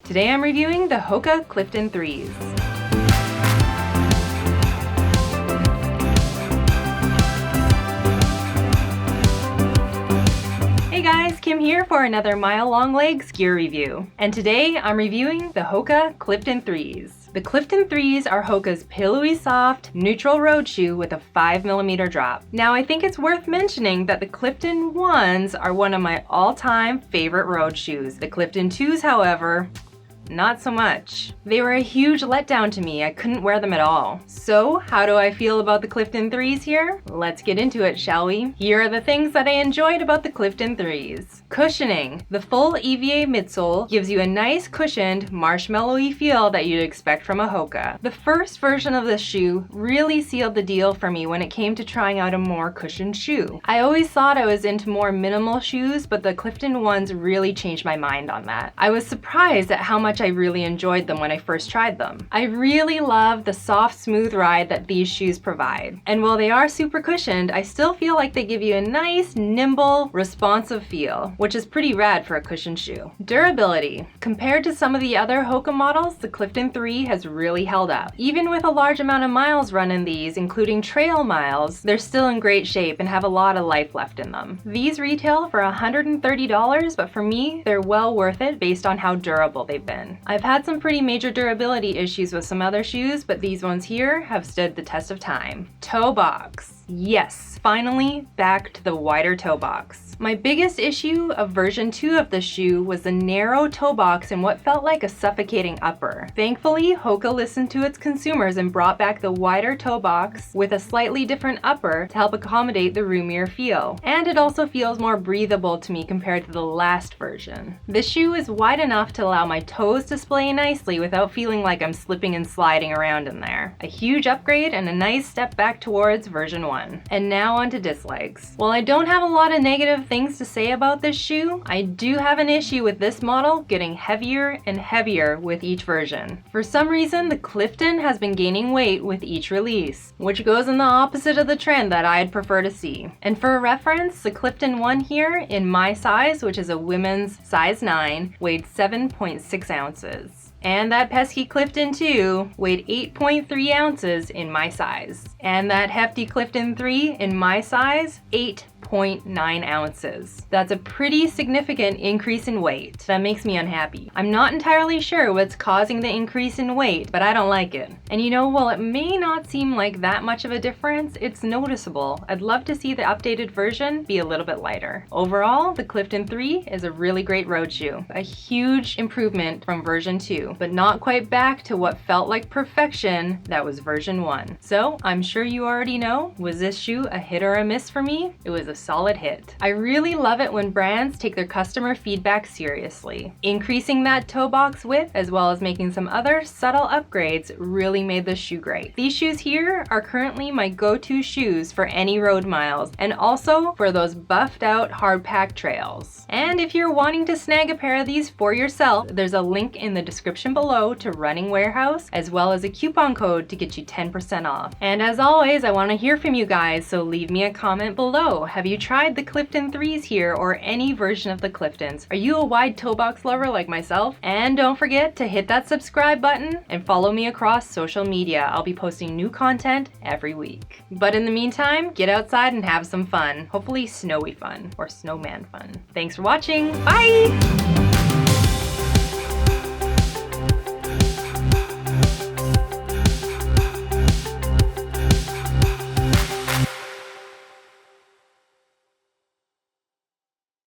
Today I'm reviewing the HOKA Clifton 3s. Hey guys, Kim here for another Mile Long Legs gear review. And today I'm reviewing the HOKA Clifton 3s. The Clifton 3s are HOKA's pillowy soft, neutral road shoe with a 5mm drop. Now I think it's worth mentioning that the Clifton 1s are one of my all-time favorite road shoes. The Clifton 2s, however, not so much. They were a huge letdown to me. I couldn't wear them at all. So how do I feel about the Clifton 3s here? Let's get into it, shall we? Here are the things that I enjoyed about the Clifton 3s. Cushioning. The full EVA midsole gives you a nice cushioned, marshmallowy feel that you'd expect from a HOKA. The first version of this shoe really sealed the deal for me when it came to trying out a more cushioned shoe. I always thought I was into more minimal shoes, but the Clifton 1s really changed my mind on that. I was surprised at how much I really enjoyed them when I first tried them. I really love the soft, smooth ride that these shoes provide. And while they are super cushioned, I still feel like they give you a nice, nimble, responsive feel, which is pretty rad for a cushioned shoe. Durability. Compared to some of the other HOKA models, the Clifton 3 has really held up. Even with a large amount of miles run in these, including trail miles, they're still in great shape and have a lot of life left in them. These retail for $130, but for me, they're well worth it based on how durable they've been. I've had some pretty major durability issues with some other shoes, but these ones here have stood the test of time. Toe box. Yes, finally back to the wider toe box. My biggest issue of version 2 of the shoe was the narrow toe box and what felt like a suffocating upper. Thankfully, HOKA listened to its consumers and brought back the wider toe box with a slightly different upper to help accommodate the roomier feel. And it also feels more breathable to me compared to the last version. This shoe is wide enough to allow my toes to splay nicely without feeling like I'm slipping and sliding around in there. A huge upgrade and a nice step back towards version 1. And now on to dislikes. While I don't have a lot of negative things to say about this shoe, I do have an issue with this model getting heavier and heavier with each version. For some reason, the Clifton has been gaining weight with each release, which goes in the opposite of the trend that I'd prefer to see. And for a reference, the Clifton 1 here in my size, which is a women's size 9, weighed 7.6 ounces. And that pesky Clifton 2 weighed 8.3 ounces in my size. And that hefty Clifton 3 in my size, 8.9 ounces. That's a pretty significant increase in weight. That makes me unhappy. I'm not entirely sure what's causing the increase in weight, but I don't like it. And you know, while it may not seem like that much of a difference, it's noticeable. I'd love to see the updated version be a little bit lighter. Overall, the Clifton 3 is a really great road shoe. A huge improvement from version 2, but not quite back to what felt like perfection that was version 1. So I'm sure you already know, was this shoe a hit or a miss for me? It was a solid hit. I really love it when brands take their customer feedback seriously. Increasing that toe box width as well as making some other subtle upgrades really made this shoe great. These shoes here are currently my go-to shoes for any road miles and also for those buffed out hard pack trails. And if you're wanting to snag a pair of these for yourself, there's a link in the description below to Running Warehouse as well as a coupon code to get you 10% off. And as always, I want to hear from you guys, so leave me a comment below. Have you tried the Clifton 3s here or any version of the Cliftons? Are you a wide toe box lover like myself? And don't forget to hit that subscribe button and follow me across social media. I'll be posting new content every week. But in the meantime, get outside and have some fun. Hopefully snowy fun or snowman fun. Thanks for watching. Bye!